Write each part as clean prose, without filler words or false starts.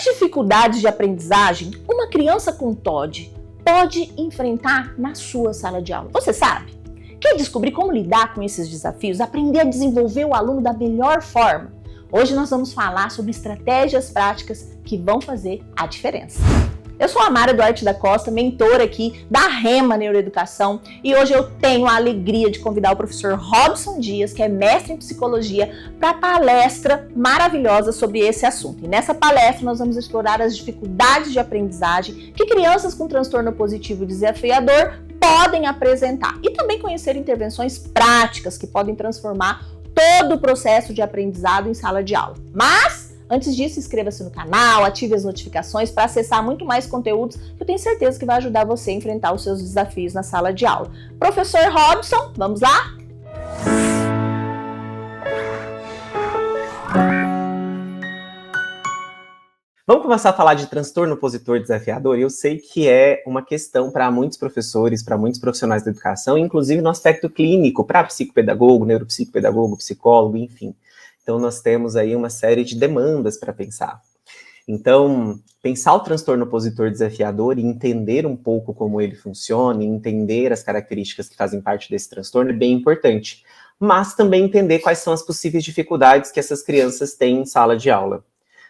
dificuldades de aprendizagem uma criança com TOD pode enfrentar na sua sala de aula? Você sabe? Quer descobrir como lidar com esses desafios, aprender a desenvolver o aluno da melhor forma? Hoje nós vamos falar sobre estratégias práticas que vão fazer a diferença. Eu sou a Mara Duarte da Costa, mentora aqui da Rema Neuroeducação, e hoje eu tenho a alegria de convidar o professor Robson Dias, que é mestre em psicologia, para a palestra maravilhosa sobre esse assunto. E nessa palestra nós vamos explorar as dificuldades de aprendizagem que crianças com transtorno positivo desafiador podem apresentar e também conhecer intervenções práticas que podem transformar todo o processo de aprendizado em sala de aula. Mas antes disso, inscreva-se no canal, ative as notificações para acessar muito mais conteúdos que eu tenho certeza que vai ajudar você a enfrentar os seus desafios na sala de aula. Professor Robson, vamos lá? Vamos começar a falar de transtorno opositor desafiador. Eu sei que é uma questão para muitos professores, para muitos profissionais da educação, inclusive no aspecto clínico, para psicopedagogo, neuropsicopedagogo, psicólogo, enfim. Então, nós temos aí uma série de demandas para pensar. Então, pensar o transtorno opositor desafiador e entender um pouco como ele funciona, e entender as características que fazem parte desse transtorno é bem importante. Mas também entender quais são as possíveis dificuldades que essas crianças têm em sala de aula.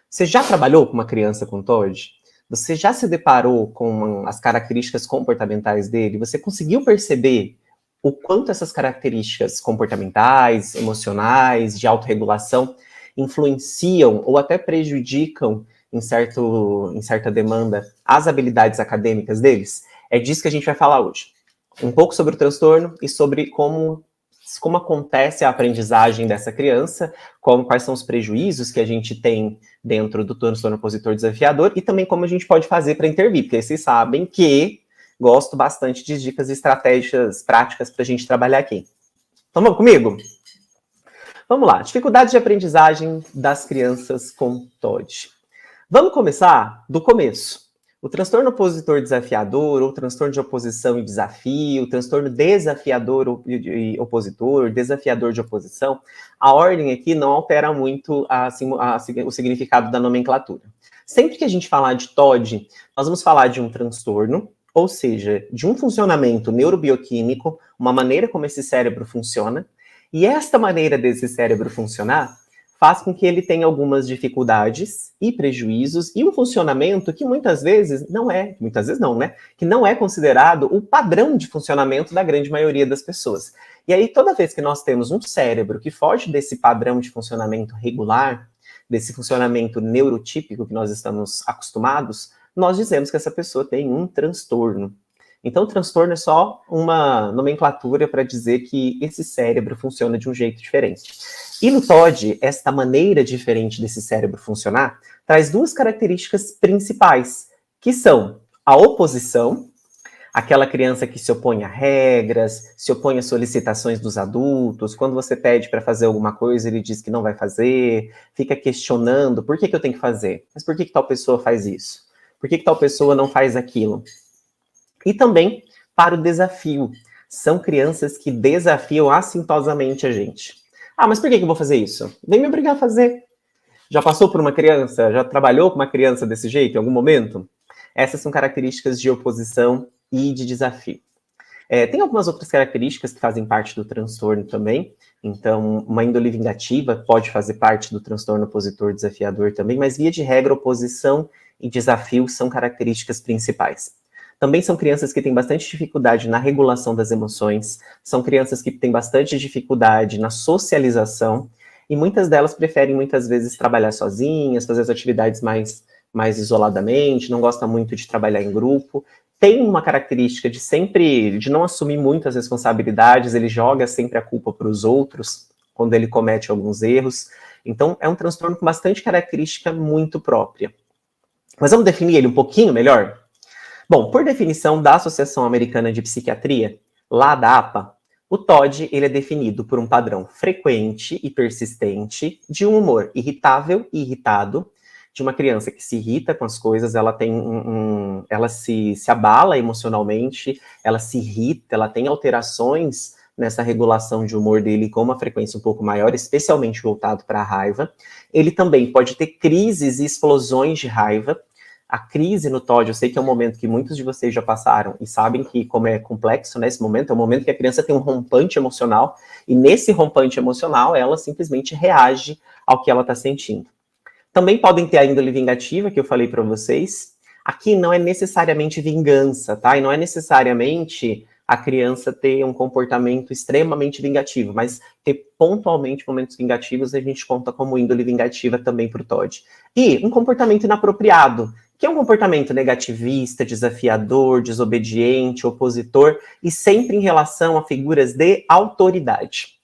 Você já trabalhou com uma criança com TOD? Você já se deparou com as características comportamentais dele? Você conseguiu perceber o quanto essas características comportamentais, emocionais, de autorregulação influenciam ou até prejudicam, em certa demanda, as habilidades acadêmicas deles? É disso que a gente vai falar hoje. Um pouco sobre o transtorno e sobre como acontece a aprendizagem dessa criança, quais são os prejuízos que a gente tem dentro do transtorno opositor desafiador e também como a gente pode fazer para intervir, porque vocês sabem que gosto bastante de dicas e estratégias práticas para a gente trabalhar aqui. Então, vamos comigo? Vamos lá. Dificuldade de aprendizagem das crianças com TOD. Vamos começar do começo. O transtorno opositor desafiador, ou transtorno de oposição e desafio, transtorno desafiador e opositor, desafiador de oposição, a ordem aqui não altera muito o significado da nomenclatura. Sempre que a gente falar de TOD, nós vamos falar de um transtorno, ou seja, de um funcionamento neurobioquímico, uma maneira como esse cérebro funciona, e esta maneira desse cérebro funcionar faz com que ele tenha algumas dificuldades e prejuízos e um funcionamento que muitas vezes não, né? Que não é considerado o padrão de funcionamento da grande maioria das pessoas. E aí, toda vez que nós temos um cérebro que foge desse padrão de funcionamento regular, desse funcionamento neurotípico que nós estamos acostumados, nós dizemos que essa pessoa tem um transtorno. Então, o transtorno é só uma nomenclatura para dizer que esse cérebro funciona de um jeito diferente. E no TOD, esta maneira diferente desse cérebro funcionar traz duas características principais, que são a oposição, aquela criança que se opõe a regras, se opõe a solicitações dos adultos, quando você pede para fazer alguma coisa, ele diz que não vai fazer, fica questionando, por que eu tenho que fazer? Mas por que tal pessoa faz isso? Por que tal pessoa não faz aquilo? E também para o desafio. São crianças que desafiam assintosamente a gente. Ah, mas por que eu vou fazer isso? Vem me obrigar a fazer. Já passou por uma criança? Já trabalhou com uma criança desse jeito em algum momento? Essas são características de oposição e de desafio. Tem algumas outras características que fazem parte do transtorno também. Então, uma índole vingativa pode fazer parte do transtorno opositor desafiador também, mas via de regra, oposição e desafio são características principais. Também são crianças que têm bastante dificuldade na regulação das emoções, são crianças que têm bastante dificuldade na socialização, e muitas delas preferem, muitas vezes, trabalhar sozinhas, fazer as atividades mais isoladamente, não gostam muito de trabalhar em grupo. Tem uma característica de não assumir muitas responsabilidades, ele joga sempre a culpa para os outros, quando ele comete alguns erros. Então, é um transtorno com bastante característica muito própria. Mas vamos definir ele um pouquinho melhor? Bom, por definição da Associação Americana de Psiquiatria, lá da APA, o TOD ele é definido por um padrão frequente e persistente de um humor irritável e irritado, de uma criança que se irrita com as coisas, ela tem ela se abala emocionalmente, ela se irrita, ela tem alterações nessa regulação de humor dele com uma frequência um pouco maior, especialmente voltado para a raiva. Ele também pode ter crises e explosões de raiva. A crise no TOD, eu sei que é um momento que muitos de vocês já passaram e sabem que como é complexo nesse momento, é um momento que a criança tem um rompante emocional, e nesse rompante emocional, ela simplesmente reage ao que ela está sentindo. Também podem ter a índole vingativa, que eu falei para vocês. Aqui não é necessariamente vingança, tá? E não é necessariamente a criança ter um comportamento extremamente vingativo, mas ter pontualmente momentos vingativos, a gente conta como índole vingativa também para o TOD. E um comportamento inapropriado, que é um comportamento negativista, desafiador, desobediente, opositor, e sempre em relação a figuras de autoridade.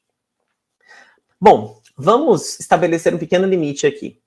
Bom, vamos estabelecer um pequeno limite aqui.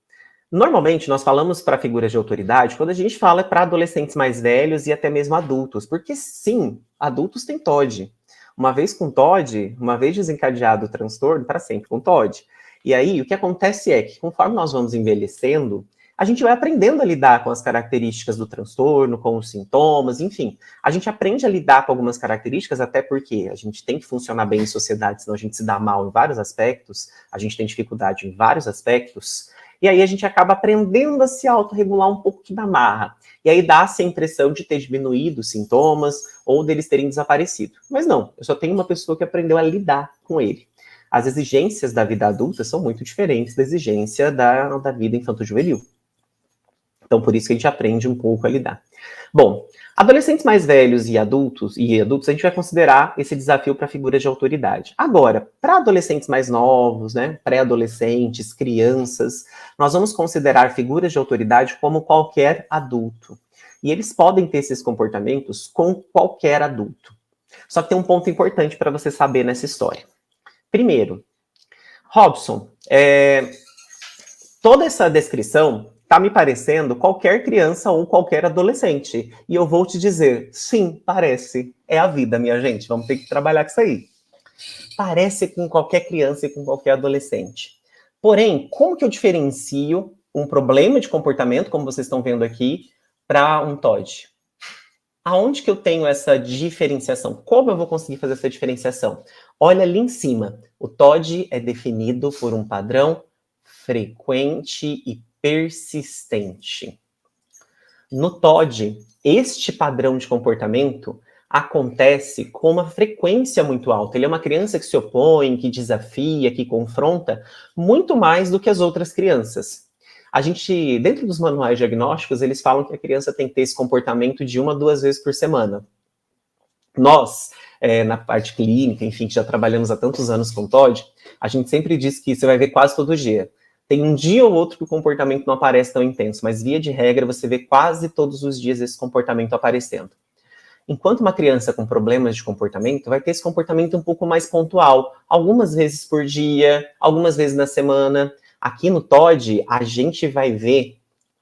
Normalmente, nós falamos para figuras de autoridade quando a gente fala para adolescentes mais velhos e até mesmo adultos, porque sim, adultos têm TOD. Uma vez com TOD, uma vez desencadeado o transtorno, para sempre com TOD. E aí, o que acontece é que, conforme nós vamos envelhecendo, a gente vai aprendendo a lidar com as características do transtorno, com os sintomas, enfim. A gente aprende a lidar com algumas características, até porque a gente tem que funcionar bem em sociedade, senão a gente se dá mal em vários aspectos, a gente tem dificuldade em vários aspectos, e aí a gente acaba aprendendo a se autorregular um pouco que na marra. E aí dá-se a impressão de ter diminuído os sintomas ou deles terem desaparecido. Mas não, eu só tenho uma pessoa que aprendeu a lidar com ele. As exigências da vida adulta são muito diferentes da exigência da vida infanto-juvenil. Então, por isso que a gente aprende um pouco a lidar. Bom, adolescentes mais velhos e adultos, a gente vai considerar esse desafio para figuras de autoridade. Agora, para adolescentes mais novos, né, pré-adolescentes, crianças, nós vamos considerar figuras de autoridade como qualquer adulto. E eles podem ter esses comportamentos com qualquer adulto. Só que tem um ponto importante para você saber nessa história. Primeiro, Robson, toda essa descrição tá me parecendo qualquer criança ou qualquer adolescente. E eu vou te dizer, sim, parece. É a vida, minha gente. Vamos ter que trabalhar com isso aí. Parece com qualquer criança e com qualquer adolescente. Porém, como que eu diferencio um problema de comportamento, como vocês estão vendo aqui, para um TOD? Aonde que eu tenho essa diferenciação? Como eu vou conseguir fazer essa diferenciação? Olha ali em cima. O TOD é definido por um padrão frequente e persistente. No TOD, este padrão de comportamento acontece com uma frequência muito alta. Ele é uma criança que se opõe, que desafia, que confronta, muito mais do que as outras crianças. A gente, dentro dos manuais diagnósticos, eles falam que a criança tem que ter esse comportamento de 1 a 2 vezes por semana. Nós, na parte clínica, enfim, que já trabalhamos há tantos anos com TOD, a gente sempre diz que você vai ver quase todo dia. Tem um dia ou outro que o comportamento não aparece tão intenso, mas via de regra você vê quase todos os dias esse comportamento aparecendo. Enquanto uma criança com problemas de comportamento vai ter esse comportamento um pouco mais pontual, algumas vezes por dia, algumas vezes na semana. Aqui no TOD, a gente vai ver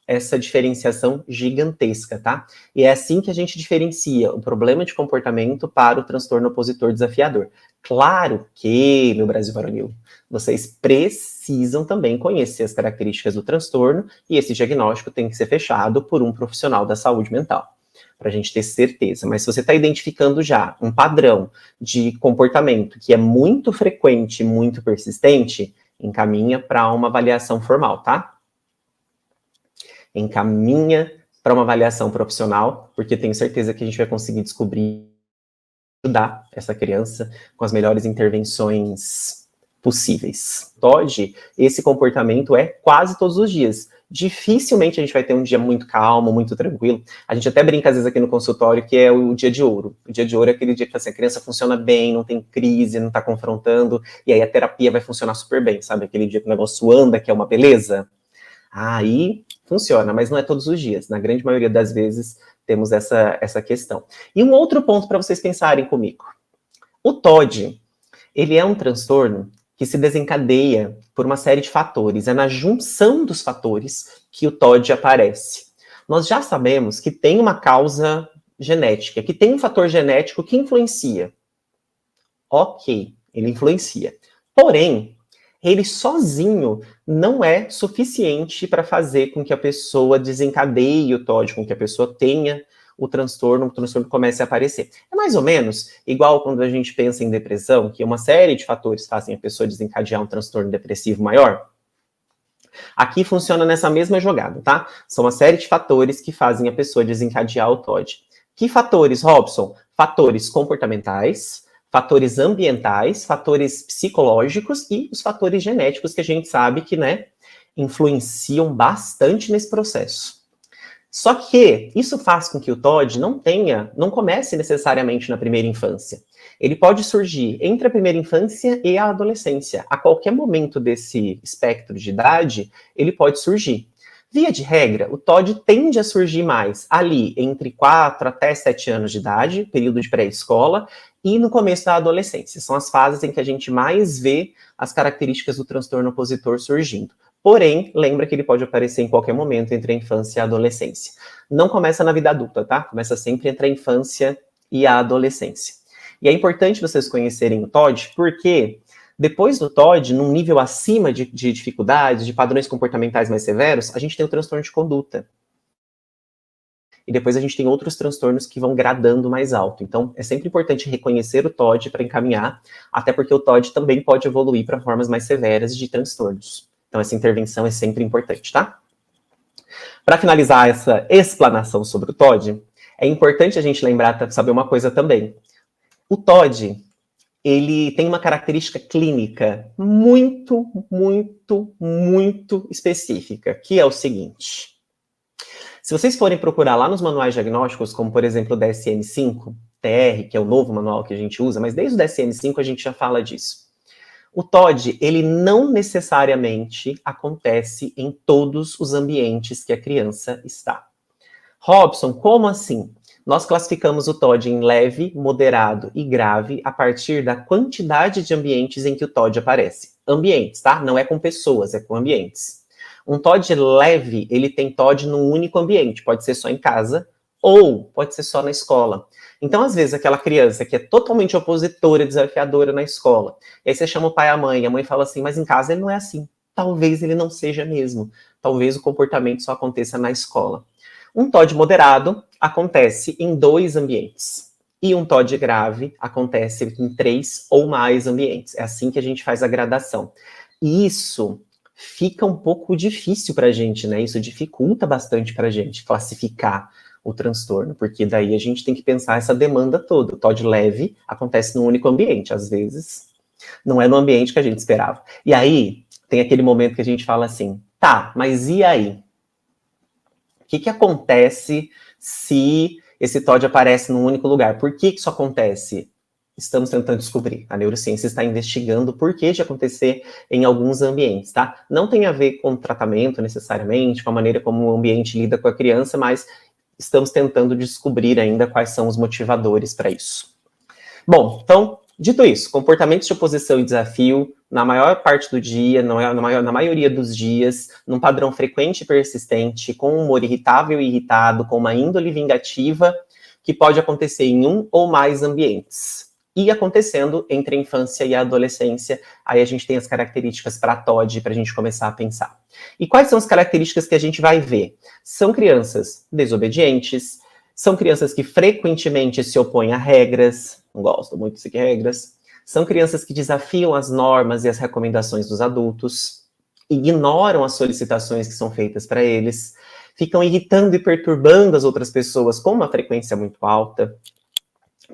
essa diferenciação gigantesca, tá? E é assim que a gente diferencia o problema de comportamento para o transtorno opositor desafiador. Claro que, meu Brasil varonil, vocês precisam também conhecer as características do transtorno e esse diagnóstico tem que ser fechado por um profissional da saúde mental, para a gente ter certeza. Mas se você está identificando já um padrão de comportamento que é muito frequente, muito persistente, encaminha para uma avaliação formal, tá? Encaminha para uma avaliação profissional, porque tenho certeza que a gente vai conseguir descobrir, ajudar essa criança com as melhores intervenções possíveis. TOD, esse comportamento é quase todos os dias. Dificilmente a gente vai ter um dia muito calmo, muito tranquilo. A gente até brinca às vezes aqui no consultório que é o dia de ouro. O dia de ouro é aquele dia que assim, a criança funciona bem, não tem crise, não está confrontando, e aí a terapia vai funcionar super bem, sabe? Aquele dia que o negócio anda, que é uma beleza. Aí funciona, mas não é todos os dias. Na grande maioria das vezes temos essa questão. E um outro ponto para vocês pensarem comigo. O TOD, ele é um transtorno que se desencadeia por uma série de fatores. É na junção dos fatores que o TOD aparece. Nós já sabemos que tem uma causa genética, que tem um fator genético que influencia. Ok, ele influencia. Porém, ele sozinho não é suficiente para fazer com que a pessoa desencadeie o TOD, com que a pessoa tenha o transtorno comece a aparecer. É mais ou menos igual quando a gente pensa em depressão, que uma série de fatores fazem a pessoa desencadear um transtorno depressivo maior. Aqui funciona nessa mesma jogada, tá? São uma série de fatores que fazem a pessoa desencadear o TOD. Que fatores, Robson? Fatores comportamentais, fatores ambientais, fatores psicológicos e os fatores genéticos que a gente sabe que, né, influenciam bastante nesse processo. Só que isso faz com que o TOD não comece necessariamente na primeira infância. Ele pode surgir entre a primeira infância e a adolescência. A qualquer momento desse espectro de idade, ele pode surgir. Via de regra, o TOD tende a surgir mais ali entre 4 até 7 anos de idade, período de pré-escola, e no começo da adolescência. São as fases em que a gente mais vê as características do transtorno opositor surgindo. Porém, lembra que ele pode aparecer em qualquer momento entre a infância e a adolescência. Não começa na vida adulta, tá? Começa sempre entre a infância e a adolescência. E é importante vocês conhecerem o TOD, porque depois do TOD, num nível acima de dificuldades, de padrões comportamentais mais severos, a gente tem o transtorno de conduta. E depois a gente tem outros transtornos que vão gradando mais alto. Então, é sempre importante reconhecer o TOD para encaminhar, até porque o TOD também pode evoluir para formas mais severas de transtornos. Então, essa intervenção é sempre importante, tá? Para finalizar essa explanação sobre o TOD, é importante a gente lembrar, saber uma coisa também. O TOD, ele tem uma característica clínica muito, muito, muito específica, que é o seguinte. Se vocês forem procurar lá nos manuais diagnósticos, como, por exemplo, o DSM-5, TR, que é o novo manual que a gente usa, mas desde o DSM-5 a gente já fala disso. O TOD, ele não necessariamente acontece em todos os ambientes que a criança está. Robson, como assim? Nós classificamos o TOD em leve, moderado e grave a partir da quantidade de ambientes em que o TOD aparece. Ambientes, tá? Não é com pessoas, é com ambientes. Um TOD leve, ele tem TOD num único ambiente. Pode ser só em casa ou pode ser só na escola. Então, às vezes, aquela criança que é totalmente opositora, desafiadora na escola, e aí você chama o pai e a mãe fala assim, mas em casa ele não é assim. Talvez ele não seja mesmo. Talvez o comportamento só aconteça na escola. Um TOD moderado acontece em 2 ambientes. E um TOD grave acontece em 3 ou mais ambientes. É assim que a gente faz a gradação. E isso fica um pouco difícil para a gente, né? Isso dificulta bastante para a gente classificar o transtorno, porque daí a gente tem que pensar essa demanda toda. O TOD leve acontece num único ambiente, às vezes não é no ambiente que a gente esperava. E aí tem aquele momento que a gente fala assim, tá, mas e aí? O que acontece se esse TOD aparece num único lugar? Por que isso acontece? Estamos tentando descobrir. A neurociência está investigando por que de acontecer em alguns ambientes, tá? Não tem a ver com o tratamento necessariamente, com a maneira como o ambiente lida com a criança, mas estamos tentando descobrir ainda quais são os motivadores para isso. Bom, então, dito isso, comportamentos de oposição e desafio, na maior parte do dia, na maioria dos dias, num padrão frequente e persistente, com um humor irritável e irritado, com uma índole vingativa, que pode acontecer em um ou mais ambientes. E acontecendo entre a infância e a adolescência, aí a gente tem as características para TOD, para a gente começar a pensar. E quais são as características que a gente vai ver? São crianças desobedientes, são crianças que frequentemente se opõem a regras, não gosto muito de seguir regras, são crianças que desafiam as normas e as recomendações dos adultos, ignoram as solicitações que são feitas para eles, ficam irritando e perturbando as outras pessoas com uma frequência muito alta,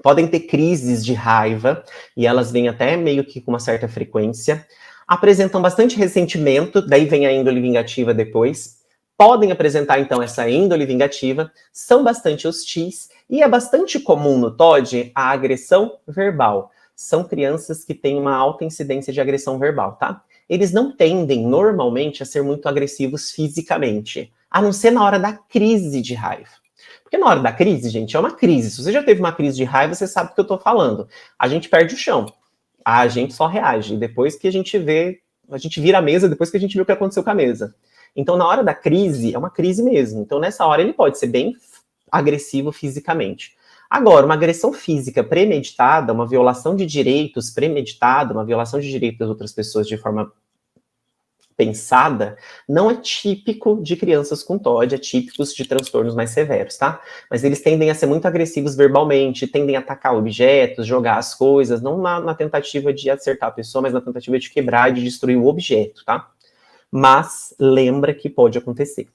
podem ter crises de raiva, e elas vêm até meio que com uma certa frequência, apresentam bastante ressentimento, daí vem a índole vingativa depois, podem apresentar então essa índole vingativa, são bastante hostis, e é bastante comum no TOD a agressão verbal. São crianças que têm uma alta incidência de agressão verbal, tá? Eles não tendem normalmente a ser muito agressivos fisicamente, a não ser na hora da crise de raiva. Porque na hora da crise, gente, é uma crise. Se você já teve uma crise de raiva, você sabe do que eu tô falando. A gente perde o chão. A gente só reage. Depois que a gente vira a mesa, depois que a gente vê o que aconteceu com a mesa. Então, na hora da crise, é uma crise mesmo. Então, nessa hora, ele pode ser bem agressivo fisicamente. Agora, uma agressão física premeditada, uma violação de direitos premeditada, uma violação de direitos das outras pessoas de forma pensada, não é típico de crianças com TOD, é típico de transtornos mais severos, tá? Mas eles tendem a ser muito agressivos verbalmente, tendem a atacar objetos, jogar as coisas, não na tentativa de acertar a pessoa, mas na tentativa de quebrar e de destruir o objeto, tá? Mas lembra que pode acontecer.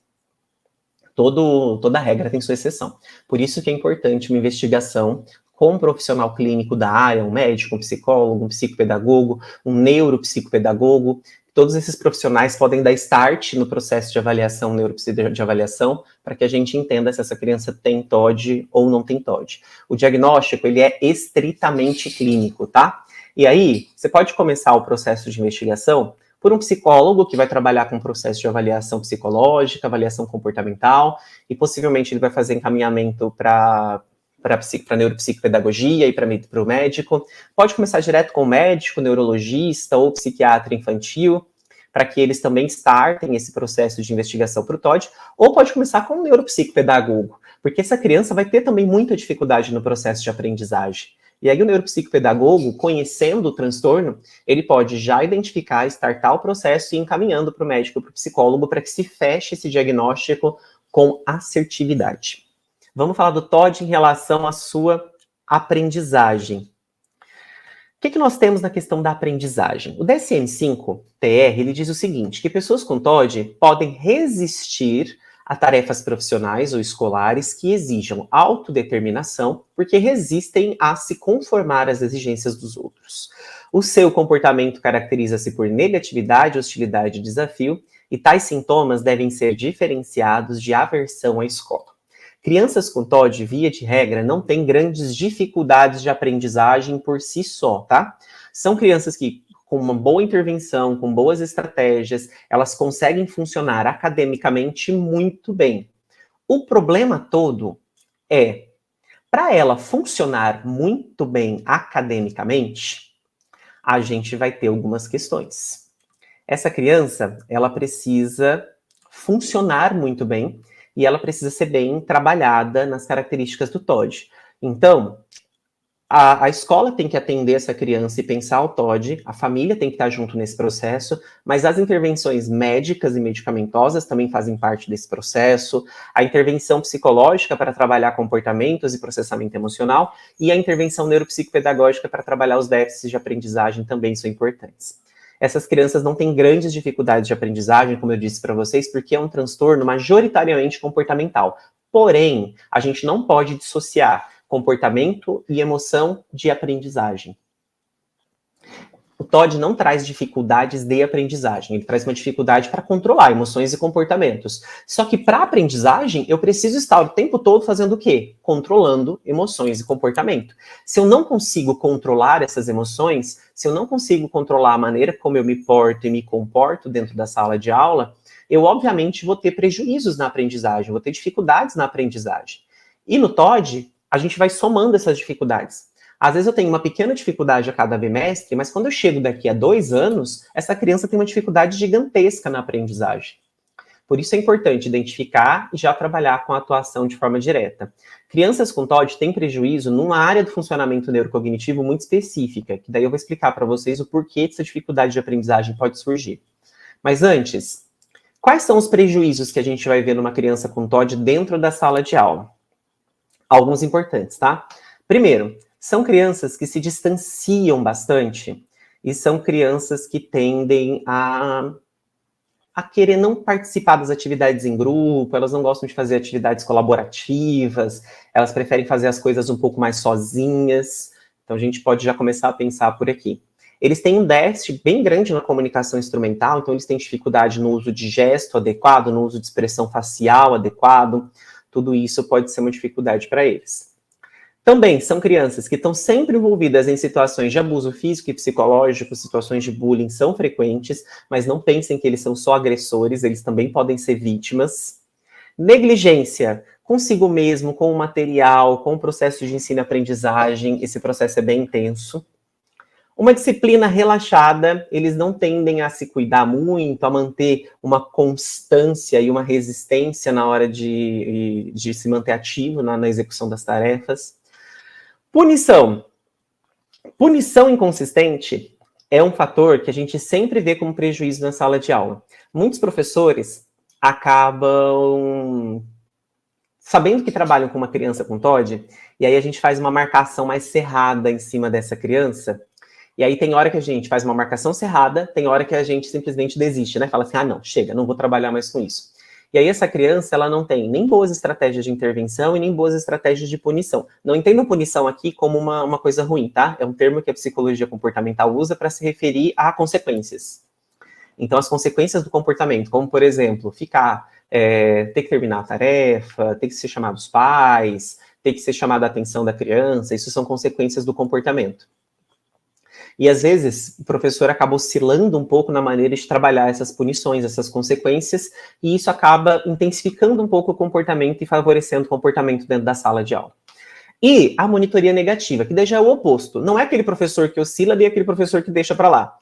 Toda regra tem sua exceção. Por isso que é importante uma investigação com um profissional clínico da área, um médico, um psicólogo, um psicopedagogo, um neuropsicopedagogo. Todos esses profissionais podem dar start no processo de avaliação, de avaliação, para que a gente entenda se essa criança tem TOD ou não tem TOD. O diagnóstico, ele é estritamente clínico, tá? E aí, você pode começar o processo de investigação por um psicólogo que vai trabalhar com o processo de avaliação psicológica, avaliação comportamental, e possivelmente ele vai fazer encaminhamento para neuropsicopedagogia e para o médico. Pode começar direto com o médico, neurologista ou psiquiatra infantil, para que eles também startem esse processo de investigação para o TOD, ou pode começar com o neuropsicopedagogo, porque essa criança vai ter também muita dificuldade no processo de aprendizagem. E aí o neuropsicopedagogo, conhecendo o transtorno, ele pode já identificar, startar o processo e ir encaminhando para o médico, para o psicólogo, para que se feche esse diagnóstico com assertividade. Vamos falar do TOD em relação à sua aprendizagem. O que nós temos na questão da aprendizagem? O DSM-5-TR, ele diz o seguinte, que pessoas com TOD podem resistir a tarefas profissionais ou escolares que exijam autodeterminação, porque resistem a se conformar às exigências dos outros. O seu comportamento caracteriza-se por negatividade, hostilidade e desafio, e tais sintomas devem ser diferenciados de aversão à escola. Crianças com TOD, via de regra, não têm grandes dificuldades de aprendizagem por si só, tá? São crianças que, com uma boa intervenção, com boas estratégias, elas conseguem funcionar academicamente muito bem. O problema todo é, para ela funcionar muito bem academicamente, a gente vai ter algumas questões. Essa criança, ela precisa funcionar muito bem e ela precisa ser bem trabalhada nas características do TOD. Então, a escola tem que atender essa criança e pensar o TOD, a família tem que estar junto nesse processo, mas as intervenções médicas e medicamentosas também fazem parte desse processo, a intervenção psicológica para trabalhar comportamentos e processamento emocional, e a intervenção neuropsicopedagógica para trabalhar os déficits de aprendizagem também são importantes. Essas crianças não têm grandes dificuldades de aprendizagem, como eu disse para vocês, porque é um transtorno majoritariamente comportamental. Porém, a gente não pode dissociar comportamento e emoção de aprendizagem. O TOD não traz dificuldades de aprendizagem, ele traz uma dificuldade para controlar emoções e comportamentos. Só que para aprendizagem, eu preciso estar o tempo todo fazendo o quê? Controlando emoções e comportamento. Se eu não consigo controlar essas emoções, se eu não consigo controlar a maneira como eu me porto e me comporto dentro da sala de aula, eu obviamente vou ter prejuízos na aprendizagem, vou ter dificuldades na aprendizagem. E no TOD, a gente vai somando essas dificuldades. Às vezes eu tenho uma pequena dificuldade a cada bimestre, mas quando eu chego daqui a 2 anos, essa criança tem uma dificuldade gigantesca na aprendizagem. Por isso é importante identificar e já trabalhar com a atuação de forma direta. Crianças com TOD têm prejuízo numa área do funcionamento neurocognitivo muito específica, que daí eu vou explicar para vocês o porquê dessa dificuldade de aprendizagem pode surgir. Mas antes, quais são os prejuízos que a gente vai ver numa criança com TOD dentro da sala de aula? Alguns importantes, tá? Primeiro, são crianças que se distanciam bastante e são crianças que tendem a querer não participar das atividades em grupo, elas não gostam de fazer atividades colaborativas, elas preferem fazer as coisas um pouco mais sozinhas. Então a gente pode já começar a pensar por aqui. Eles têm um déficit bem grande na comunicação instrumental, então eles têm dificuldade no uso de gesto adequado, no uso de expressão facial adequado. Tudo isso pode ser uma dificuldade para eles. Também são crianças que estão sempre envolvidas em situações de abuso físico e psicológico, situações de bullying são frequentes, mas não pensem que eles são só agressores, eles também podem ser vítimas. Negligência consigo mesmo, com o material, com o processo de ensino e aprendizagem, esse processo é bem intenso. Uma disciplina relaxada, eles não tendem a se cuidar muito, a manter uma constância e uma resistência na hora de se manter ativo na execução das tarefas. Punição. Punição inconsistente é um fator que a gente sempre vê como prejuízo na sala de aula. Muitos professores acabam sabendo que trabalham com uma criança com TOD, e aí a gente faz uma marcação mais cerrada em cima dessa criança, e aí tem hora que a gente faz uma marcação cerrada, tem hora que a gente simplesmente desiste, né? Fala assim, ah, não, chega, não vou trabalhar mais com isso. E aí essa criança, ela não tem nem boas estratégias de intervenção e nem boas estratégias de punição. Não entendam punição aqui como uma coisa ruim, tá? É um termo que a psicologia comportamental usa para se referir a consequências. Então, as consequências do comportamento, como, por exemplo, ter que terminar a tarefa, ter que ser chamado os pais, ter que ser chamada a atenção da criança, isso são consequências do comportamento. E, às vezes, o professor acaba oscilando um pouco na maneira de trabalhar essas punições, essas consequências, e isso acaba intensificando um pouco o comportamento e favorecendo o comportamento dentro da sala de aula. E a monitoria negativa, que daí já é o oposto. Não é aquele professor que oscila, nem aquele professor que deixa para lá.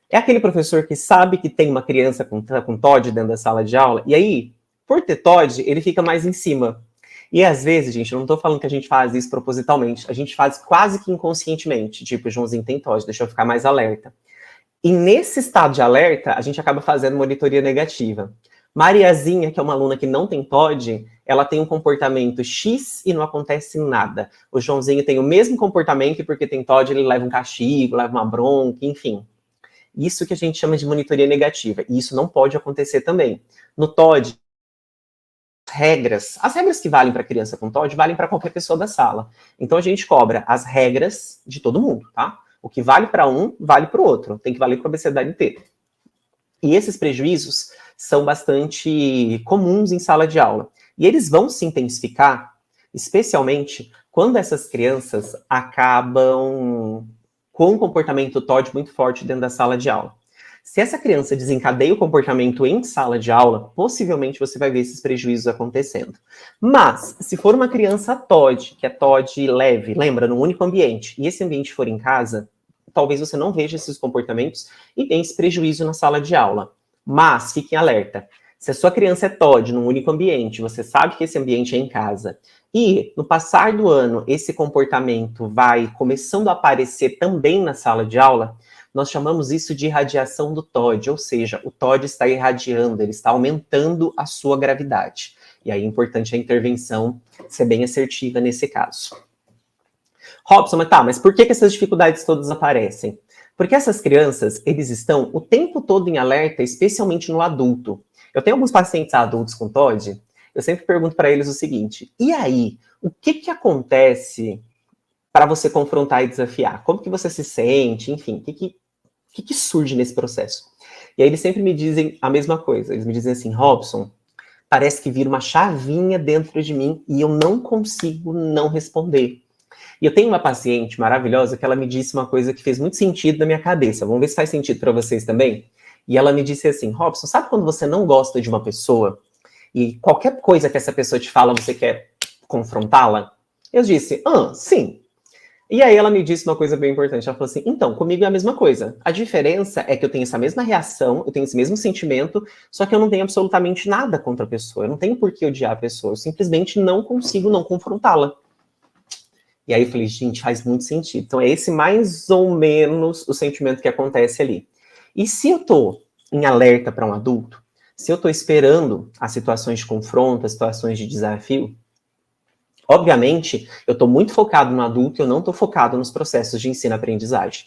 É aquele professor que sabe que tem uma criança com TOD dentro da sala de aula, e aí, por ter TOD, ele fica mais em cima. E às vezes, gente, eu não tô falando que a gente faz isso propositalmente, a gente faz quase que inconscientemente, tipo, o Joãozinho tem TOD, deixa eu ficar mais alerta. E nesse estado de alerta, a gente acaba fazendo monitoria negativa. Mariazinha, que é uma aluna que não tem TOD, ela tem um comportamento X e não acontece nada. O Joãozinho tem o mesmo comportamento e porque tem TOD ele leva um castigo, leva uma bronca, enfim. Isso que a gente chama de monitoria negativa. E isso não pode acontecer também. No TOD, as regras que valem para criança com TOD valem para qualquer pessoa da sala. Então a gente cobra as regras de todo mundo, tá? O que vale para um, vale para o outro. Tem que valer para a abecedário inteiro. E esses prejuízos são bastante comuns em sala de aula. E eles vão se intensificar, especialmente quando essas crianças acabam com um comportamento TOD muito forte dentro da sala de aula. Se essa criança desencadeia o comportamento em sala de aula, possivelmente você vai ver esses prejuízos acontecendo. Mas, se for uma criança TOD, que é TOD leve, lembra, num único ambiente, e esse ambiente for em casa, talvez você não veja esses comportamentos e tenha esse prejuízo na sala de aula. Mas, fiquem alerta, se a sua criança é TOD num único ambiente, você sabe que esse ambiente é em casa, e no passar do ano esse comportamento vai começando a aparecer também na sala de aula, nós chamamos isso de irradiação do TOD, ou seja, o TOD está irradiando, ele está aumentando a sua gravidade. E aí é importante a intervenção ser bem assertiva nesse caso. Robson, mas por que essas dificuldades todas aparecem? Porque essas crianças, eles estão o tempo todo em alerta, especialmente no adulto. Eu tenho alguns pacientes adultos com TOD, eu sempre pergunto para eles o seguinte, e aí, o que acontece para você confrontar e desafiar? Como que você se sente? Enfim, o que surge nesse processo? E aí eles sempre me dizem a mesma coisa. Eles me dizem assim, Robson, parece que vira uma chavinha dentro de mim e eu não consigo não responder. E eu tenho uma paciente maravilhosa que ela me disse uma coisa que fez muito sentido na minha cabeça. Vamos ver se faz sentido para vocês também? E ela me disse assim, Robson, sabe quando você não gosta de uma pessoa e qualquer coisa que essa pessoa te fala, você quer confrontá-la? Eu disse, sim. E aí ela me disse uma coisa bem importante. Ela falou assim, então, comigo é a mesma coisa. A diferença é que eu tenho essa mesma reação, eu tenho esse mesmo sentimento, só que eu não tenho absolutamente nada contra a pessoa. Eu não tenho por que odiar a pessoa. Eu simplesmente não consigo não confrontá-la. E aí eu falei, gente, faz muito sentido. Então é esse mais ou menos o sentimento que acontece ali. E se eu tô em alerta para um adulto, se eu tô esperando as situações de confronto, as situações de desafio, obviamente, eu estou muito focado no adulto, eu não estou focado nos processos de ensino-aprendizagem.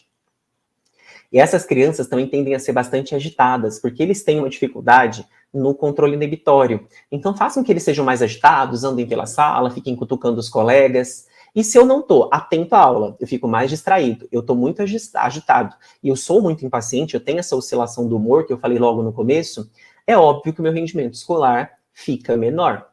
E essas crianças também tendem a ser bastante agitadas, porque eles têm uma dificuldade no controle inibitório. Então, façam que eles sejam mais agitados, andem pela sala, fiquem cutucando os colegas. E se eu não estou atento à aula, eu fico mais distraído, eu estou muito agitado, e eu sou muito impaciente, eu tenho essa oscilação do humor, que eu falei logo no começo, é óbvio que o meu rendimento escolar fica menor.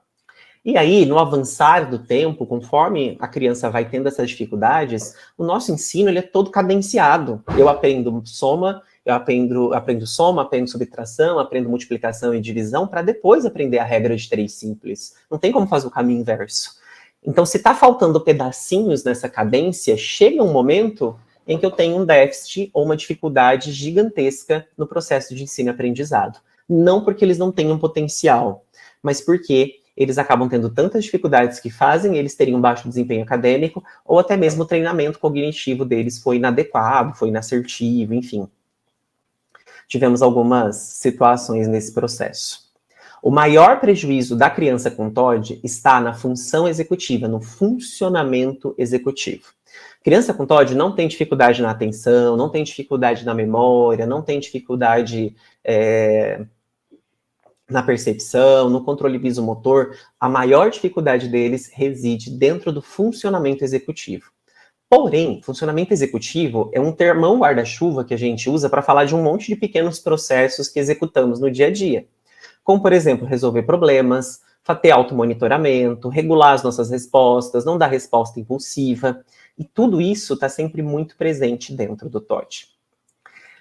E aí, no avançar do tempo, conforme a criança vai tendo essas dificuldades, o nosso ensino ele é todo cadenciado. Eu aprendo soma, aprendo subtração, aprendo multiplicação e divisão, para depois aprender a regra de 3 simples. Não tem como fazer o caminho inverso. Então, se está faltando pedacinhos nessa cadência, chega um momento em que eu tenho um déficit ou uma dificuldade gigantesca no processo de ensino e aprendizado. Não porque eles não tenham potencial, mas porque eles acabam tendo tantas dificuldades que fazem eles terem um baixo desempenho acadêmico, ou até mesmo o treinamento cognitivo deles foi inadequado, foi inassertivo, enfim. tivemos algumas situações nesse processo. O maior prejuízo da criança com TOD está na função executiva, no funcionamento executivo. Criança com TOD não tem dificuldade na atenção, não tem dificuldade na memória, não tem dificuldade na percepção, no controle visomotor. A maior dificuldade deles reside dentro do funcionamento executivo. Porém, funcionamento executivo é um termão guarda-chuva que a gente usa para falar de um monte de pequenos processos que executamos no dia a dia. Como, por exemplo, resolver problemas, ter automonitoramento, regular as nossas respostas, não dar resposta impulsiva. E tudo isso está sempre muito presente dentro do TOD.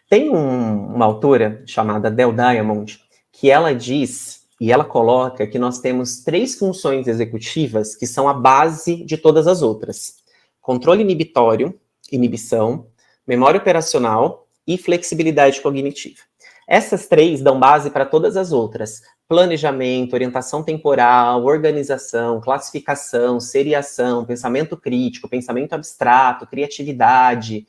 Tem uma autora chamada Del Diamond, que ela diz, e ela coloca que nós temos 3 funções executivas que são a base de todas as outras. Controle inibitório, inibição, memória operacional e flexibilidade cognitiva. Essas 3 dão base para todas as outras. Planejamento, orientação temporal, organização, classificação, seriação, pensamento crítico, pensamento abstrato, criatividade.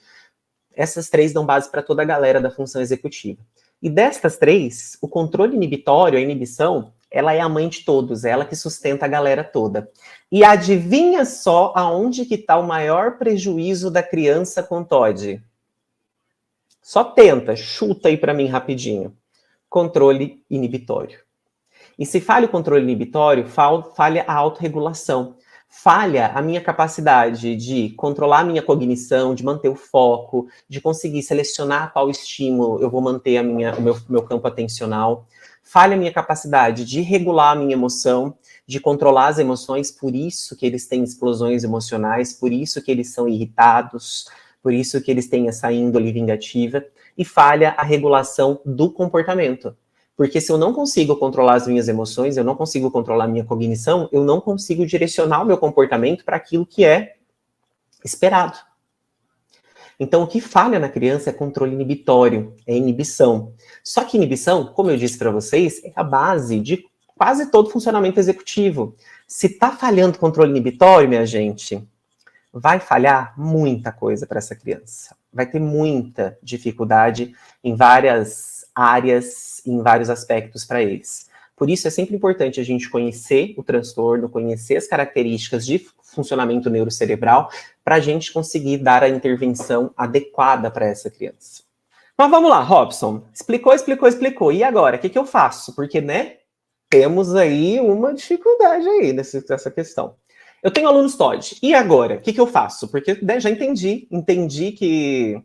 Essas 3 dão base para toda a galera da função executiva. E destas 3, o controle inibitório, a inibição, ela é a mãe de todos, é ela que sustenta a galera toda. E adivinha só aonde que está o maior prejuízo da criança com TOD? Só tenta, chuta aí para mim rapidinho. Controle inibitório. E se falha o controle inibitório, falha a autorregulação. Falha a minha capacidade de controlar a minha cognição, de manter o foco, de conseguir selecionar qual estímulo eu vou manter o meu campo atencional. Falha a minha capacidade de regular a minha emoção, de controlar as emoções, por isso que eles têm explosões emocionais, por isso que eles são irritados, por isso que eles têm essa índole vingativa, e falha a regulação do comportamento. Porque se eu não consigo controlar as minhas emoções, eu não consigo controlar a minha cognição, eu não consigo direcionar o meu comportamento para aquilo que é esperado. Então, o que falha na criança é controle inibitório, é inibição. Só que inibição, como eu disse para vocês, é a base de quase todo funcionamento executivo. Se está falhando o controle inibitório, minha gente, vai falhar muita coisa para essa criança. Vai ter muita dificuldade em várias áreas, em vários aspectos para eles. Por isso é sempre importante a gente conhecer o transtorno, conhecer as características de funcionamento neurocerebral, para a gente conseguir dar a intervenção adequada para essa criança. Mas vamos lá, Robson. Explicou. E agora, o que eu faço? Porque, né, temos aí uma dificuldade aí nessa questão. Eu tenho alunos TOD. E agora? O que eu faço? Porque já entendi que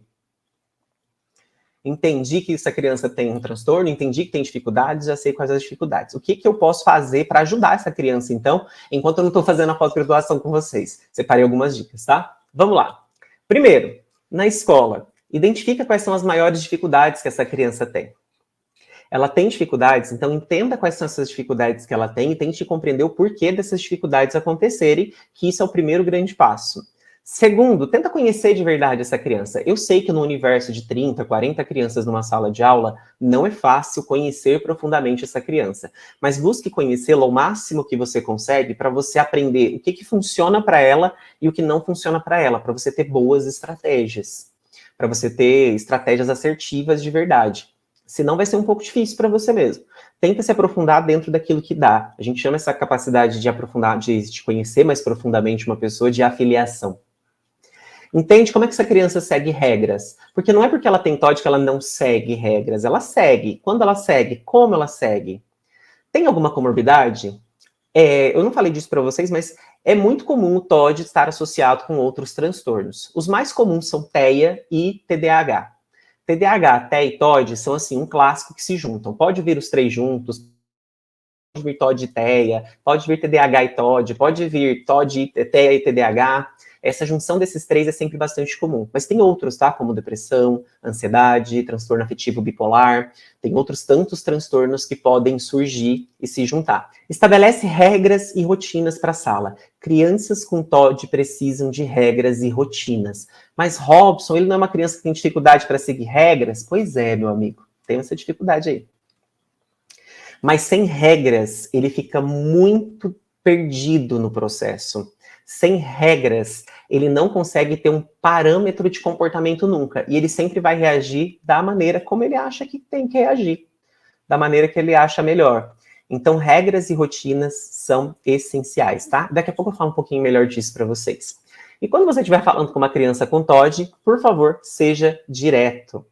essa criança tem um transtorno, entendi que tem dificuldades, já sei quais as dificuldades. O que eu posso fazer para ajudar essa criança, então, enquanto eu não estou fazendo a pós-graduação com vocês? Separei algumas dicas, tá? Vamos lá. Primeiro, na escola, identifica quais são as maiores dificuldades que essa criança tem. Ela tem dificuldades, então entenda quais são essas dificuldades que ela tem e tente compreender o porquê dessas dificuldades acontecerem, que isso é o primeiro grande passo. Segundo, tenta conhecer de verdade essa criança. Eu sei que no universo de 30, 40 crianças numa sala de aula, não é fácil conhecer profundamente essa criança. Mas busque conhecê-la ao máximo que você consegue para você aprender o que funciona para ela e o que não funciona para ela, para você ter boas estratégias. Para você ter estratégias assertivas de verdade. Senão vai ser um pouco difícil para você mesmo. Tenta se aprofundar dentro daquilo que dá. A gente chama essa capacidade de aprofundar, de conhecer mais profundamente uma pessoa de afiliação. Entende como é que essa criança segue regras? Porque não é porque ela tem TOD que ela não segue regras. Ela segue. Quando ela segue? Como ela segue? Tem alguma comorbidade? Eu não falei disso para vocês, mas é muito comum o TOD estar associado com outros transtornos. Os mais comuns são TEA e TDAH. TDAH, TEA e TOD são, assim, um clássico que se juntam. Pode vir os 3 juntos, pode vir TOD e TEA, pode vir TDAH e TOD, pode vir TOD, TEA e TDAH. Essa junção desses 3 é sempre bastante comum. Mas tem outros, tá? Como depressão, ansiedade, transtorno afetivo bipolar. Tem outros tantos transtornos que podem surgir e se juntar. Estabelece regras e rotinas para a sala. Crianças com TOD precisam de regras e rotinas. Mas Robson, ele não é uma criança que tem dificuldade para seguir regras? Pois é, meu amigo. Tem essa dificuldade aí. Mas sem regras, ele fica muito perdido no processo. Sem regras, ele não consegue ter um parâmetro de comportamento nunca. E ele sempre vai reagir da maneira como ele acha que tem que reagir, da maneira que ele acha melhor. Então, regras e rotinas são essenciais, tá? Daqui a pouco eu falo um pouquinho melhor disso para vocês. E quando você estiver falando com uma criança com TOD, por favor, seja direto.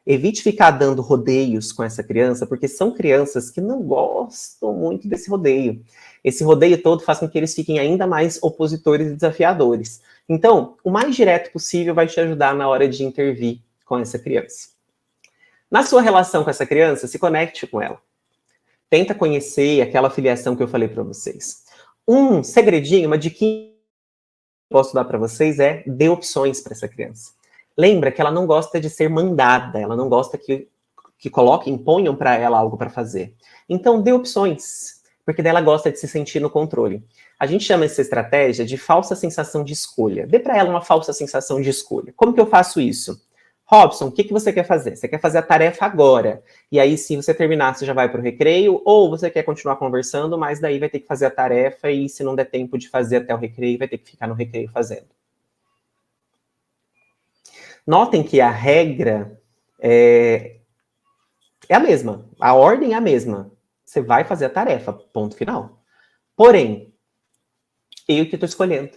Evite ficar dando rodeios com essa criança, porque são crianças que não gostam muito desse rodeio. Esse rodeio todo faz com que eles fiquem ainda mais opositores e desafiadores. Então, o mais direto possível vai te ajudar na hora de intervir com essa criança. Na sua relação com essa criança, se conecte com ela. Tenta conhecer aquela filiação que eu falei para vocês. Um segredinho, uma dica que eu posso dar para vocês é dê opções para essa criança. Lembra que ela não gosta de ser mandada, ela não gosta que imponham para ela algo para fazer. Então, dê opções, porque daí ela gosta de se sentir no controle. A gente chama essa estratégia de falsa sensação de escolha. Dê para ela uma falsa sensação de escolha. Como que eu faço isso? Robson, o que você quer fazer? Você quer fazer a tarefa agora. E aí, se você terminar, você já vai para o recreio, ou você quer continuar conversando, mas daí vai ter que fazer a tarefa e se não der tempo de fazer até o recreio, vai ter que ficar no recreio fazendo. Notem que a regra é a mesma, a ordem é a mesma. Você vai fazer a tarefa, ponto final. Porém, eu que estou escolhendo.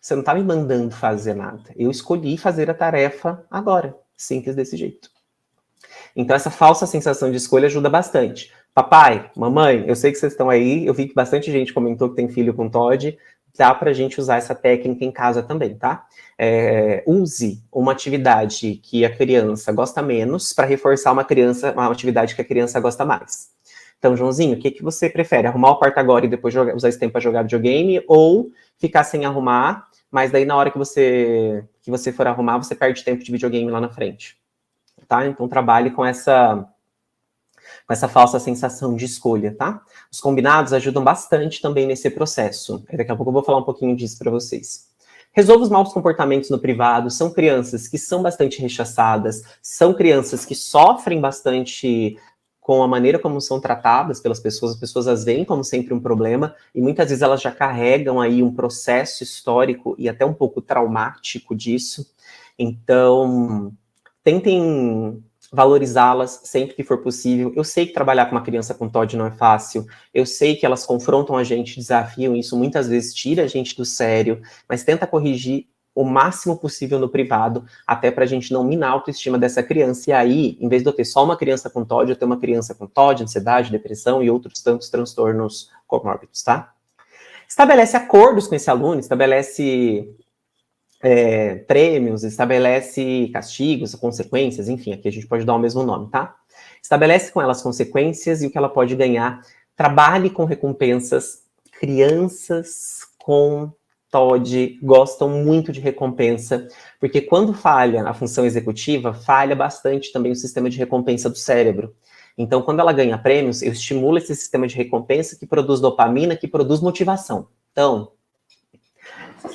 Você não está me mandando fazer nada. Eu escolhi fazer a tarefa agora. Simples desse jeito. Então, essa falsa sensação de escolha ajuda bastante. Papai, mamãe, eu sei que vocês estão aí. Eu vi que bastante gente comentou que tem filho com TOD. Dá para a gente usar essa técnica em casa também, tá? Use uma atividade que a criança gosta menos para reforçar uma atividade que a criança gosta mais. Então, Joãozinho, o que você prefere? Arrumar o quarto agora e depois usar esse tempo para jogar videogame? Ou ficar sem arrumar, mas daí na hora que você for arrumar, você perde tempo de videogame lá na frente? Tá? Então, trabalhe com essa falsa sensação de escolha, tá? Os combinados ajudam bastante também nesse processo. Daqui a pouco eu vou falar um pouquinho disso para vocês. Resolva os maus comportamentos no privado. São crianças que são bastante rechaçadas, são crianças que sofrem bastante com a maneira como são tratadas pelas pessoas. As pessoas as veem como sempre um problema, e muitas vezes elas já carregam aí um processo histórico e até um pouco traumático disso. Então, tentem valorizá-las sempre que for possível. Eu sei que trabalhar com uma criança com TOD não é fácil, eu sei que elas confrontam a gente, desafiam, isso muitas vezes tira a gente do sério, mas tenta corrigir o máximo possível no privado, até para a gente não minar a autoestima dessa criança. E aí, em vez de eu ter só uma criança com TOD, eu ter uma criança com TOD, ansiedade, depressão e outros tantos transtornos comórbidos, tá? Estabelece acordos com esse aluno, estabelece prêmios, estabelece castigos, consequências, enfim, aqui a gente pode dar o mesmo nome, tá? Estabelece com elas consequências e o que ela pode ganhar. Trabalhe com recompensas. Crianças com TOD gostam muito de recompensa, porque quando falha a função executiva, falha bastante também o sistema de recompensa do cérebro. Então, quando ela ganha prêmios, eu estimulo esse sistema de recompensa que produz dopamina, que produz motivação. Então,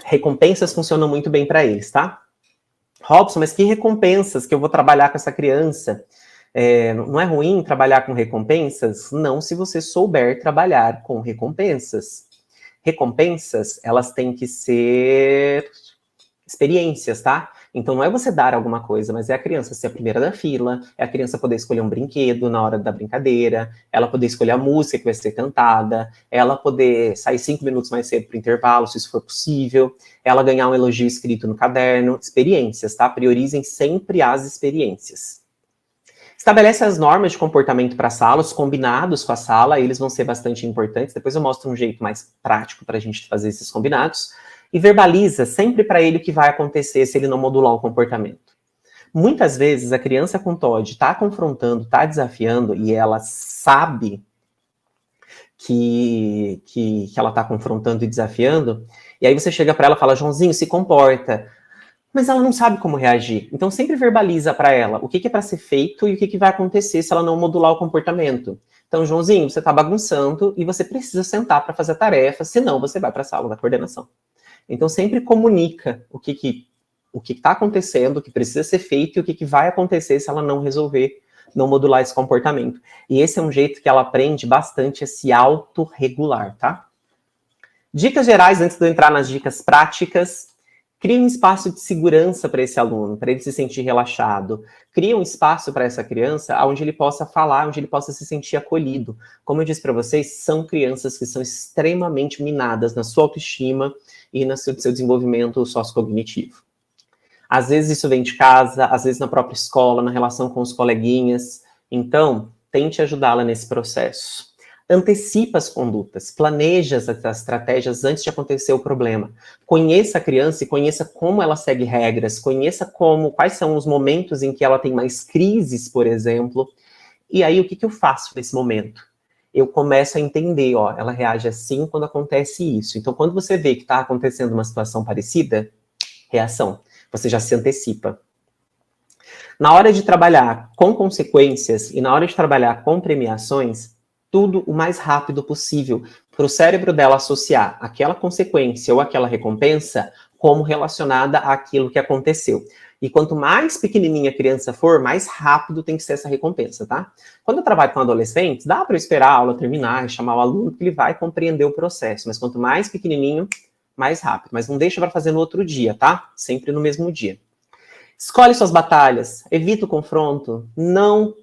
recompensas funcionam muito bem para eles, tá? Robson, mas que recompensas que eu vou trabalhar com essa criança? Não é ruim trabalhar com recompensas? Não, se você souber trabalhar com recompensas. Recompensas, elas têm que ser experiências, tá? Então, não é você dar alguma coisa, mas é a criança ser a primeira da fila, é a criança poder escolher um brinquedo na hora da brincadeira, ela poder escolher a música que vai ser cantada, ela poder sair 5 minutos mais cedo para o intervalo, se isso for possível, ela ganhar um elogio escrito no caderno. Experiências, tá? Priorizem sempre as experiências. Estabelece as normas de comportamento para a sala, os combinados com a sala, eles vão ser bastante importantes. Depois eu mostro um jeito mais prático para a gente fazer esses combinados. E verbaliza sempre para ele o que vai acontecer se ele não modular o comportamento. Muitas vezes a criança com TOD está confrontando, está desafiando, e ela sabe que ela está confrontando e desafiando, e aí você chega para ela e fala, Joãozinho, se comporta. Mas ela não sabe como reagir. Então sempre verbaliza para ela o que é para ser feito e o que vai acontecer se ela não modular o comportamento. Então, Joãozinho, você está bagunçando e você precisa sentar para fazer a tarefa, senão você vai para a sala da coordenação. Então, sempre comunica o que está acontecendo, o que precisa ser feito e o que vai acontecer se ela não resolver, não modular esse comportamento. E esse é um jeito que ela aprende bastante a se autorregular, tá? Dicas gerais, antes de eu entrar nas dicas práticas. Cria um espaço de segurança para esse aluno, para ele se sentir relaxado. Cria um espaço para essa criança onde ele possa falar, onde ele possa se sentir acolhido. Como eu disse para vocês, são crianças que são extremamente minadas na sua autoestima e no seu desenvolvimento sociocognitivo. Às vezes isso vem de casa, às vezes na própria escola, na relação com os coleguinhas. Então, tente ajudá-la nesse processo. Antecipa as condutas, planeja as estratégias antes de acontecer o problema. Conheça a criança e conheça como ela segue regras, conheça quais são os momentos em que ela tem mais crises, por exemplo. E aí, o que eu faço nesse momento? Eu começo a entender, ela reage assim quando acontece isso. Então, quando você vê que está acontecendo uma situação parecida, reação, você já se antecipa. Na hora de trabalhar com consequências e na hora de trabalhar com premiações, tudo o mais rápido possível, para o cérebro dela associar aquela consequência ou aquela recompensa como relacionada àquilo que aconteceu. E quanto mais pequenininha a criança for, mais rápido tem que ser essa recompensa, tá? Quando eu trabalho com adolescentes, dá para eu esperar a aula terminar e chamar o aluno que ele vai compreender o processo, mas quanto mais pequenininho, mais rápido. Mas não deixa para fazer no outro dia, tá? Sempre no mesmo dia. Escolhe suas batalhas, evita o confronto, não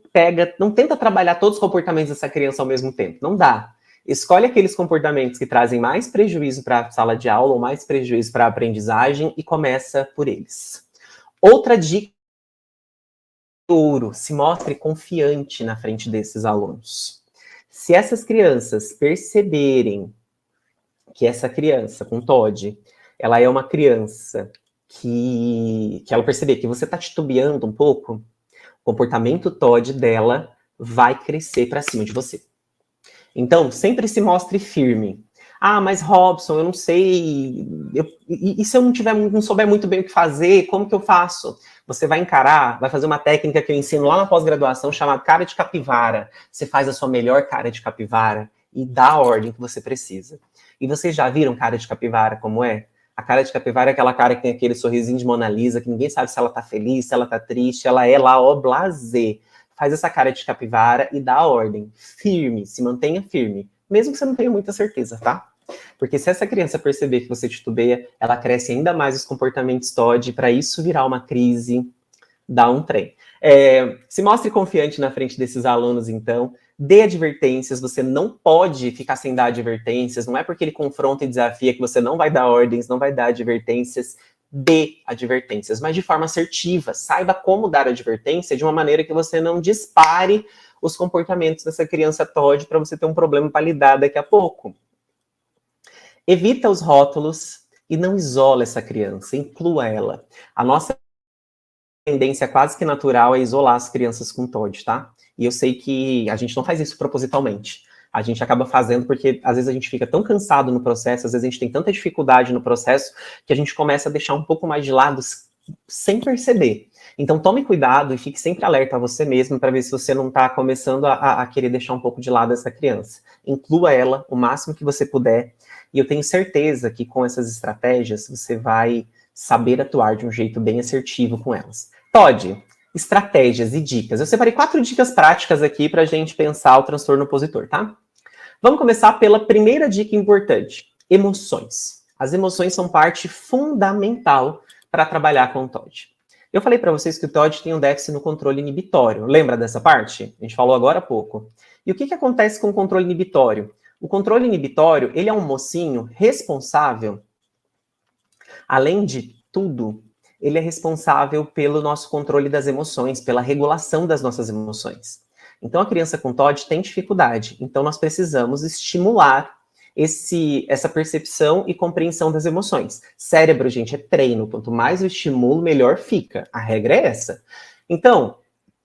tenta trabalhar todos os comportamentos dessa criança ao mesmo tempo. Não dá. Escolhe aqueles comportamentos que trazem mais prejuízo para a sala de aula ou mais prejuízo para a aprendizagem e começa por eles. Outra dica: ouro, se mostre confiante na frente desses alunos. Se essas crianças perceberem que essa criança com TOD, ela é uma criança que ela perceber que você está titubeando um pouco, o comportamento TOD dela vai crescer para cima de você. Então, sempre se mostre firme. Ah, mas Robson, eu não sei, e se eu não souber muito bem o que fazer, como que eu faço? Você vai encarar, vai fazer uma técnica que eu ensino lá na pós-graduação, chamada cara de capivara. Você faz a sua melhor cara de capivara e dá a ordem que você precisa. E vocês já viram cara de capivara como é? A cara de capivara é aquela cara que tem aquele sorrisinho de Mona Lisa, que ninguém sabe se ela tá feliz, se ela tá triste, ela é lá, blasé. Faz essa cara de capivara e dá a ordem. Firme, se mantenha firme. Mesmo que você não tenha muita certeza, tá? Porque se essa criança perceber que você titubeia, ela cresce ainda mais os comportamentos TOD, para isso virar uma crise, dá um trem. Se mostre confiante na frente desses alunos, então. Dê advertências, você não pode ficar sem dar advertências, não é porque ele confronta e desafia que você não vai dar ordens, não vai dar advertências. Dê advertências, mas de forma assertiva. Saiba como dar advertência de uma maneira que você não dispare os comportamentos dessa criança TOD para você ter um problema para lidar daqui a pouco. Evita os rótulos e não isola essa criança, inclua ela. A nossa tendência quase que natural é isolar as crianças com TOD, tá? E eu sei que a gente não faz isso propositalmente. A gente acaba fazendo porque, às vezes, a gente fica tão cansado no processo, às vezes a gente tem tanta dificuldade no processo, que a gente começa a deixar um pouco mais de lado sem perceber. Então, tome cuidado e fique sempre alerta a você mesmo para ver se você não está começando a querer deixar um pouco de lado essa criança. Inclua ela o máximo que você puder. E eu tenho certeza que com essas estratégias, você vai saber atuar de um jeito bem assertivo com elas. TOD, estratégias e dicas. Eu separei 4 dicas práticas aqui para a gente pensar o transtorno opositor, tá? Vamos começar pela primeira dica importante: emoções. As emoções são parte fundamental para trabalhar com o TOD. Eu falei para vocês que o TOD tem um déficit no controle inibitório. Lembra dessa parte? A gente falou agora há pouco. E o que acontece com o controle inibitório? O controle inibitório, ele é um mocinho responsável, além de tudo, ele é responsável pelo nosso controle das emoções, pela regulação das nossas emoções. Então, a criança com TOD tem dificuldade. Então, nós precisamos estimular essa percepção e compreensão das emoções. Cérebro, gente, é treino. Quanto mais eu estimulo, melhor fica. A regra é essa. Então,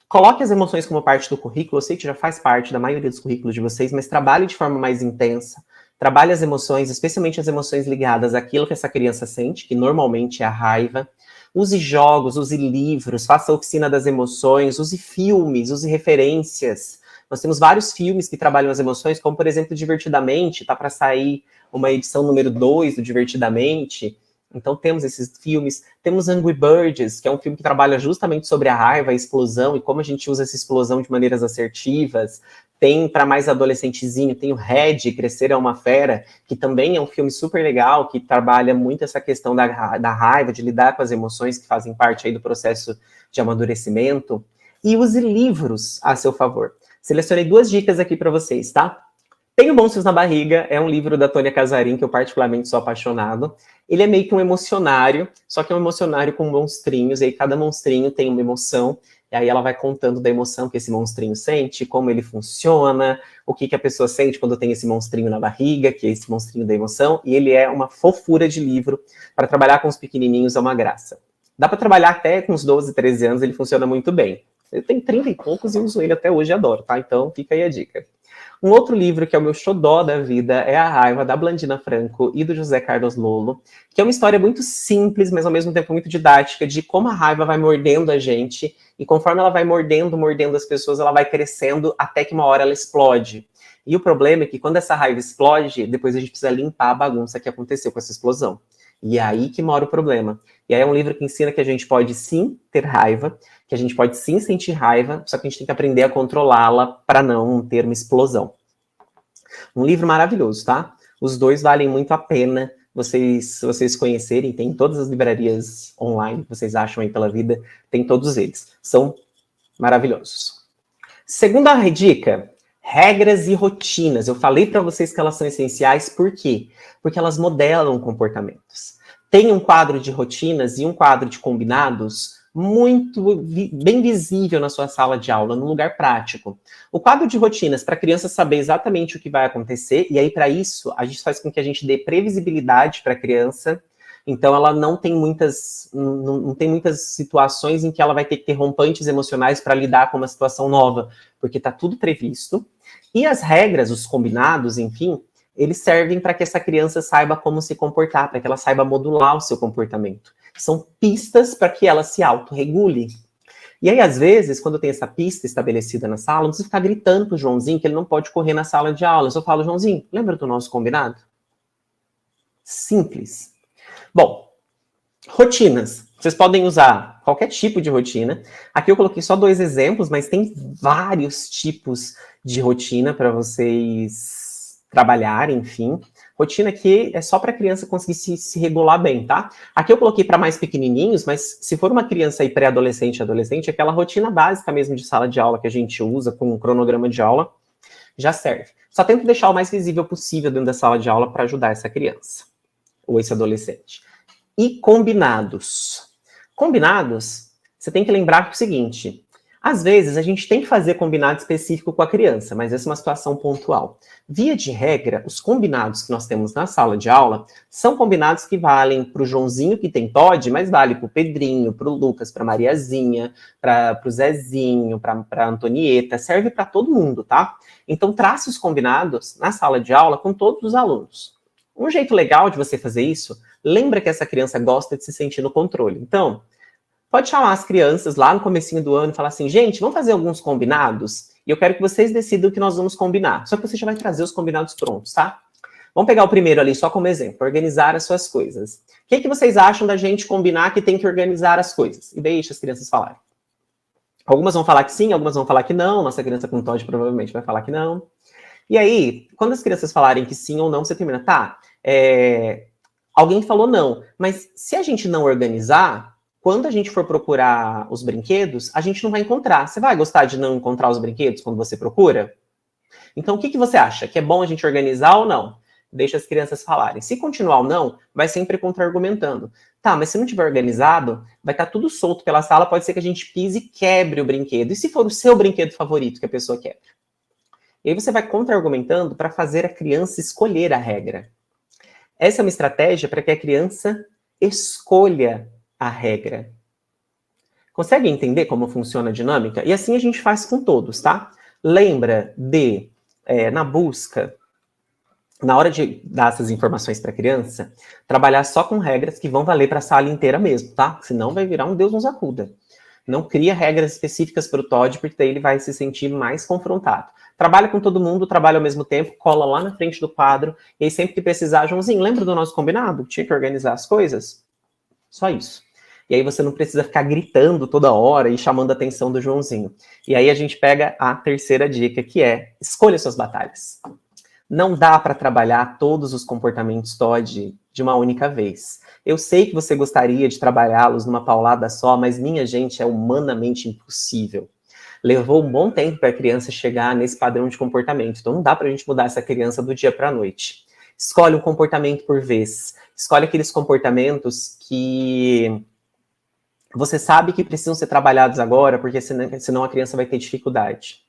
coloque as emoções como parte do currículo. Eu sei que já faz parte da maioria dos currículos de vocês, mas trabalhe de forma mais intensa. Trabalhe as emoções, especialmente as emoções ligadas àquilo que essa criança sente, que normalmente é a raiva. Use jogos, use livros, faça a oficina das emoções, use filmes, use referências. Nós temos vários filmes que trabalham as emoções, como, por exemplo, Divertidamente. Tá para sair uma edição número 2 do Divertidamente. Então temos esses filmes, temos Angry Birds, que é um filme que trabalha justamente sobre a raiva, a explosão, e como a gente usa essa explosão de maneiras assertivas. Tem, para mais adolescentezinho, tem o Red, Crescer é uma Fera, que também é um filme super legal, que trabalha muito essa questão da raiva, de lidar com as emoções que fazem parte aí do processo de amadurecimento. E use livros a seu favor. Selecionei 2 dicas aqui para vocês, tá? Tenho Monstros na Barriga, é um livro da Tônia Casarim, que eu particularmente sou apaixonado. Ele é meio que um emocionário, só que é um emocionário com monstrinhos, e aí cada monstrinho tem uma emoção, e aí ela vai contando da emoção que esse monstrinho sente, como ele funciona, o que a pessoa sente quando tem esse monstrinho na barriga, que é esse monstrinho da emoção, e ele é uma fofura de livro, para trabalhar com os pequenininhos é uma graça. Dá para trabalhar até com uns 12, 13 anos, ele funciona muito bem. Eu tenho 30 e poucos e uso ele até hoje, adoro, tá? Então fica aí a dica. Um outro livro que é o meu xodó da vida é A Raiva, da Blandina Franco e do José Carlos Lolo, que é uma história muito simples, mas ao mesmo tempo muito didática, de como a raiva vai mordendo a gente, e conforme ela vai mordendo as pessoas, ela vai crescendo até que uma hora ela explode. E o problema é que quando essa raiva explode, depois a gente precisa limpar a bagunça que aconteceu com essa explosão. E é aí que mora o problema. E aí é um livro que ensina que a gente pode sim ter raiva, que a gente pode sim sentir raiva, só que a gente tem que aprender a controlá-la para não ter uma explosão. Um livro maravilhoso, tá? Os 2 valem muito a pena vocês conhecerem, tem em todas as livrarias online que vocês acham aí pela vida, tem todos eles. São maravilhosos. Segunda dica, regras e rotinas. Eu falei para vocês que elas são essenciais, por quê? Porque elas modelam comportamentos. Tem um quadro de rotinas e um quadro de combinados muito bem visível na sua sala de aula, num lugar prático. O quadro de rotinas, para a criança saber exatamente o que vai acontecer, e aí para isso, a gente faz com que a gente dê previsibilidade para a criança, então ela não tem muitas situações em que ela vai ter que ter rompantes emocionais para lidar com uma situação nova, porque está tudo previsto. E as regras, os combinados, enfim, eles servem para que essa criança saiba como se comportar, para que ela saiba modular o seu comportamento. São pistas para que ela se autorregule. E aí, às vezes, quando tem essa pista estabelecida na sala, não precisa ficar gritando pro Joãozinho que ele não pode correr na sala de aula. Eu só falo, Joãozinho, lembra do nosso combinado? Simples. Bom, rotinas. Vocês podem usar qualquer tipo de rotina. Aqui eu coloquei só 2 exemplos, mas tem vários tipos de rotina para vocês trabalharem, enfim. Rotina que é só para a criança conseguir se regular bem, tá? Aqui eu coloquei para mais pequenininhos, mas se for uma criança aí pré-adolescente, adolescente, aquela rotina básica mesmo de sala de aula que a gente usa com um cronograma de aula, já serve. Só tento deixar o mais visível possível dentro da sala de aula para ajudar essa criança ou esse adolescente. E combinados. Combinados, você tem que lembrar que é o seguinte, às vezes a gente tem que fazer combinado específico com a criança, mas essa é uma situação pontual. Via de regra, os combinados que nós temos na sala de aula são combinados que valem para o Joãozinho que tem TOD, mas vale para o Pedrinho, para o Lucas, para a Mariazinha, para o Zezinho, para a Antonieta, serve para todo mundo, tá? Então trace os combinados na sala de aula com todos os alunos. Um jeito legal de você fazer isso, lembra que essa criança gosta de se sentir no controle. Então, pode chamar as crianças lá no comecinho do ano e falar assim, gente, vamos fazer alguns combinados? E eu quero que vocês decidam o que nós vamos combinar. Só que você já vai trazer os combinados prontos, tá? Vamos pegar o primeiro ali só como exemplo, organizar as suas coisas. O que vocês acham da gente combinar que tem que organizar as coisas? E deixa as crianças falarem. Algumas vão falar que sim, algumas vão falar que não. Nossa criança com TOD provavelmente vai falar que não. E aí, quando as crianças falarem que sim ou não, você termina, tá, alguém falou não, mas se a gente não organizar, quando a gente for procurar os brinquedos, a gente não vai encontrar. Você vai gostar de não encontrar os brinquedos quando você procura? Então, o que você acha? Que é bom a gente organizar ou não? Deixa as crianças falarem. Se continuar ou não, vai sempre contra-argumentando. Tá, mas se não tiver organizado, vai estar tudo solto pela sala, pode ser que a gente pise e quebre o brinquedo. E se for o seu brinquedo favorito que a pessoa quebra? E aí você vai contra-argumentando para fazer a criança escolher a regra. Essa é uma estratégia para que a criança escolha a regra. Consegue entender como funciona a dinâmica? E assim a gente faz com todos, tá? Lembra de, na busca, na hora de dar essas informações para a criança, trabalhar só com regras que vão valer para a sala inteira mesmo, tá? Senão vai virar um Deus nos acuda. Não cria regras específicas para o TOD, porque daí ele vai se sentir mais confrontado. Trabalha com todo mundo, trabalha ao mesmo tempo, cola lá na frente do quadro, e aí sempre que precisar, Joãozinho, lembra do nosso combinado? Tinha que organizar as coisas? Só isso. E aí você não precisa ficar gritando toda hora e chamando a atenção do Joãozinho. E aí a gente pega a terceira dica, que é escolha suas batalhas. Não dá para trabalhar todos os comportamentos TOD de uma única vez. Eu sei que você gostaria de trabalhá-los numa paulada só, mas, minha gente, é humanamente impossível. Levou um bom tempo para a criança chegar nesse padrão de comportamento. Então, não dá para a gente mudar essa criança do dia para a noite. Escolhe um comportamento por vez. Escolhe aqueles comportamentos que você sabe que precisam ser trabalhados agora, porque senão a criança vai ter dificuldade.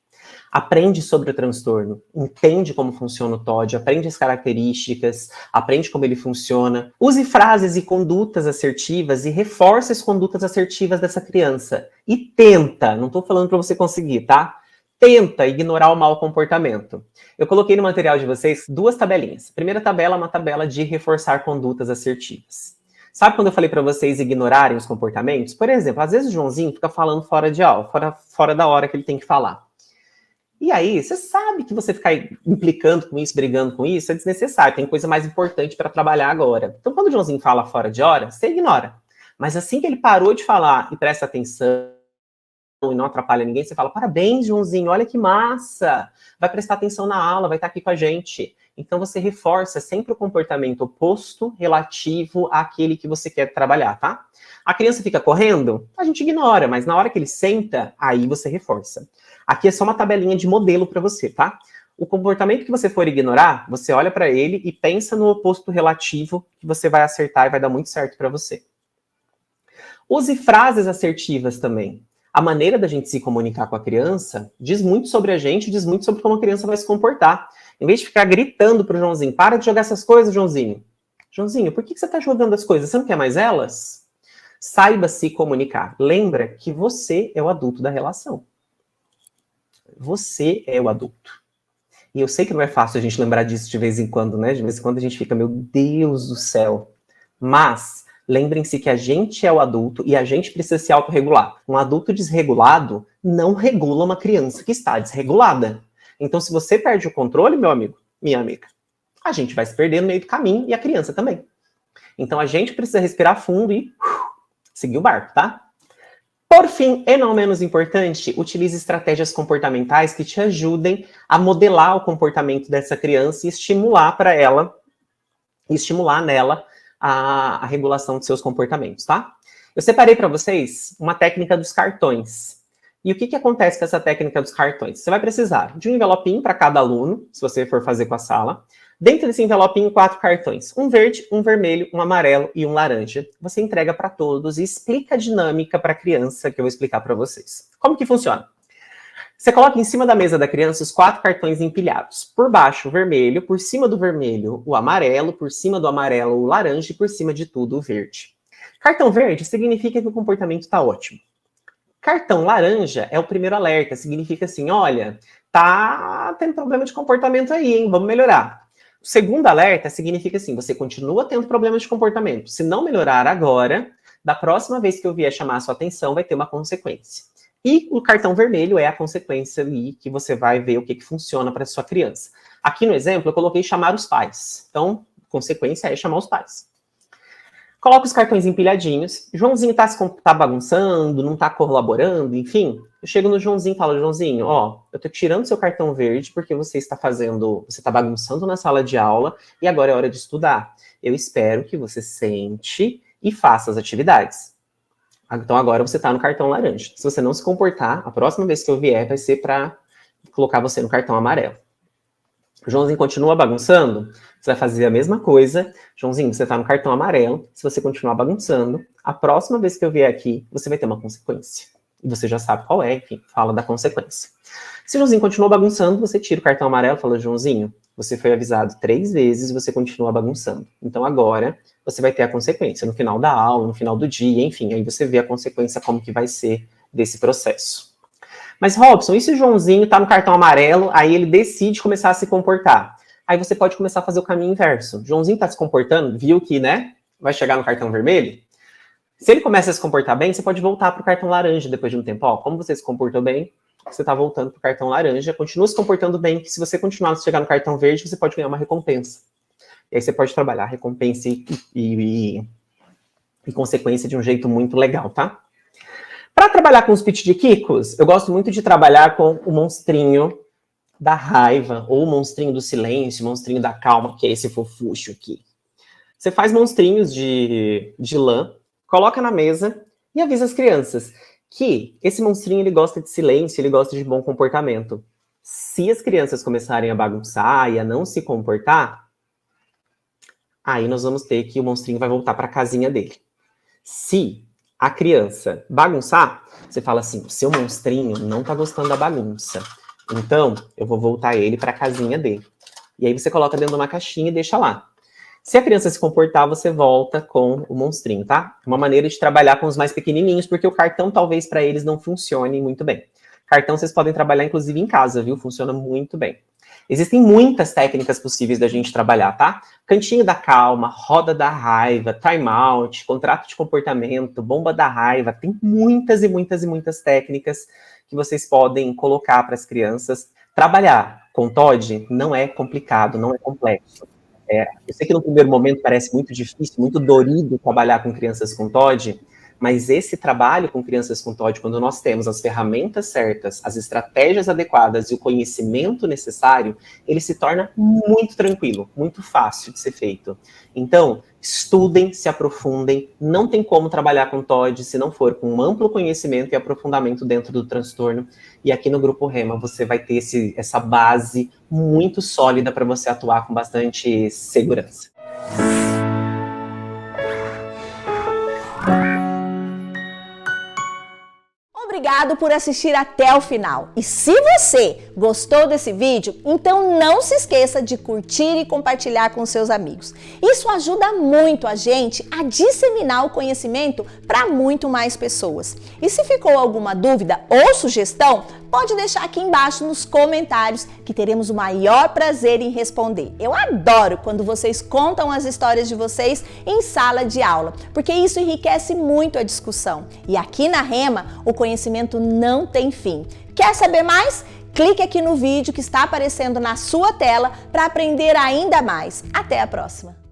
Aprende sobre o transtorno, entende como funciona o TOD, aprende as características, aprende como ele funciona. Use frases e condutas assertivas e reforce as condutas assertivas dessa criança. E tenta, não estou falando para você conseguir, tá? Tenta ignorar o mau comportamento. Eu coloquei no material de vocês 2 tabelinhas. A primeira tabela é uma tabela de reforçar condutas assertivas. Sabe quando eu falei para vocês ignorarem os comportamentos? Por exemplo, às vezes o Joãozinho fica falando fora de aula, fora da hora que ele tem que falar. E aí, você sabe que você ficar implicando com isso, brigando com isso, é desnecessário. Tem coisa mais importante para trabalhar agora. Então, quando o Joãozinho fala fora de hora, você ignora. Mas assim que ele parou de falar e presta atenção e não atrapalha ninguém, você fala, parabéns, Joãozinho, olha que massa. Vai prestar atenção na aula, vai estar aqui com a gente. Então, você reforça sempre o comportamento oposto relativo àquele que você quer trabalhar, tá? A criança fica correndo, a gente ignora, mas na hora que ele senta, aí você reforça. Aqui é só uma tabelinha de modelo para você, tá? O comportamento que você for ignorar, você olha para ele e pensa no oposto relativo que você vai acertar e vai dar muito certo para você. Use frases assertivas também. A maneira da gente se comunicar com a criança diz muito sobre a gente, diz muito sobre como a criança vai se comportar. Em vez de ficar gritando pro Joãozinho, para de jogar essas coisas, Joãozinho. Joãozinho, por que você tá jogando as coisas? Você não quer mais elas? Saiba se comunicar. Lembra que você é o adulto da relação. Você é o adulto. E eu sei que não é fácil a gente lembrar disso de vez em quando, né? De vez em quando a gente fica, meu Deus do céu. Mas lembrem-se que a gente é o adulto e a gente precisa se autorregular. Um adulto desregulado não regula uma criança que está desregulada. Então, se você perde o controle, meu amigo, minha amiga, a gente vai se perder no meio do caminho e a criança também. Então, a gente precisa respirar fundo e seguir o barco, tá? Por fim, e não menos importante, utilize estratégias comportamentais que te ajudem a modelar o comportamento dessa criança e estimular nela a regulação de seus comportamentos, tá? Eu separei para vocês uma técnica dos cartões. E o que acontece com essa técnica dos cartões? Você vai precisar de um envelopinho para cada aluno, se você for fazer com a sala. Dentro desse envelopinho, 4 cartões. Um verde, um vermelho, um amarelo e um laranja. Você entrega para todos e explica a dinâmica para a criança, que eu vou explicar para vocês. Como que funciona? Você coloca em cima da mesa da criança os 4 cartões empilhados. Por baixo, o vermelho, por cima do vermelho, o amarelo, por cima do amarelo, o laranja e por cima de tudo, o verde. Cartão verde significa que o comportamento está ótimo. Cartão laranja é o primeiro alerta, significa assim, olha, tá tendo problema de comportamento aí, hein? Vamos melhorar. O segundo alerta significa assim, você continua tendo problemas de comportamento. Se não melhorar agora, da próxima vez que eu vier chamar a sua atenção, vai ter uma consequência. E o cartão vermelho é a consequência ali que você vai ver o que funciona para a sua criança. Aqui no exemplo, eu coloquei chamar os pais. Então, consequência é chamar os pais. Coloca os cartões empilhadinhos. Joãozinho tá bagunçando, não tá colaborando, enfim. Eu chego no Joãozinho e falo, Joãozinho, ó, eu tô tirando seu cartão verde porque você tá bagunçando na sala de aula e agora é hora de estudar. Eu espero que você sente e faça as atividades. Então agora você tá no cartão laranja. Se você não se comportar, a próxima vez que eu vier vai ser para colocar você no cartão amarelo. O Joãozinho continua bagunçando, você vai fazer a mesma coisa. Joãozinho, você tá no cartão amarelo. Se você continuar bagunçando, a próxima vez que eu vier aqui, você vai ter uma consequência. E você já sabe qual é, enfim, fala da consequência. Se o Joãozinho continua bagunçando, você tira o cartão amarelo e fala, Joãozinho, você foi avisado 3 vezes e você continua bagunçando. Então agora você vai ter a consequência no final da aula, no final do dia, enfim, aí você vê a consequência como que vai ser desse processo. Mas, Robson, e se o Joãozinho tá no cartão amarelo, aí ele decide começar a se comportar? Aí você pode começar a fazer o caminho inverso. O Joãozinho tá se comportando, viu que, né, vai chegar no cartão vermelho? Se ele começa a se comportar bem, você pode voltar para o cartão laranja depois de um tempo. Ó, como você se comportou bem, você está voltando para o cartão laranja, continua se comportando bem, que se você continuar a chegar no cartão verde, você pode ganhar uma recompensa. E aí você pode trabalhar a recompensa e consequência de um jeito muito legal, tá? Para trabalhar com os pitidikicos, eu gosto muito de trabalhar com o monstrinho da raiva, ou o monstrinho do silêncio, o monstrinho da calma, que é esse fofucho aqui. Você faz monstrinhos de lã, coloca na mesa e avisa as crianças que esse monstrinho ele gosta de silêncio, ele gosta de bom comportamento. Se as crianças começarem a bagunçar e a não se comportar, aí nós vamos ter que o monstrinho vai voltar para a casinha dele. Se a criança bagunçar, você fala assim, o seu monstrinho não tá gostando da bagunça, então eu vou voltar ele para a casinha dele. E aí você coloca dentro de uma caixinha e deixa lá. Se a criança se comportar, você volta com o monstrinho, tá? Uma maneira de trabalhar com os mais pequenininhos, porque o cartão talvez para eles não funcione muito bem. Cartão vocês podem trabalhar inclusive em casa, viu? Funciona muito bem. Existem muitas técnicas possíveis da gente trabalhar, tá? Cantinho da calma, roda da raiva, time out, contrato de comportamento, bomba da raiva. Tem muitas e muitas e muitas técnicas que vocês podem colocar para as crianças. Trabalhar com TOD não é complicado, não é complexo. Eu sei que no primeiro momento parece muito difícil, muito dolorido trabalhar com crianças com TOD, mas esse trabalho com crianças com TOD, quando nós temos as ferramentas certas, as estratégias adequadas e o conhecimento necessário, ele se torna muito tranquilo, muito fácil de ser feito. Então, estudem, se aprofundem, não tem como trabalhar com TOD se não for com um amplo conhecimento e aprofundamento dentro do transtorno. E aqui no Grupo Rema você vai ter essa base muito sólida para você atuar com bastante segurança. Obrigado por assistir até o final. E se você gostou desse vídeo, então não se esqueça de curtir e compartilhar com seus amigos. Isso ajuda muito a gente a disseminar o conhecimento para muito mais pessoas. E se ficou alguma dúvida ou sugestão, pode deixar aqui embaixo nos comentários que teremos o maior prazer em responder. Eu adoro quando vocês contam as histórias de vocês em sala de aula, porque isso enriquece muito a discussão. E aqui na Rema, o conhecimento não tem fim. Quer saber mais? Clique aqui no vídeo que está aparecendo na sua tela para aprender ainda mais. Até a próxima!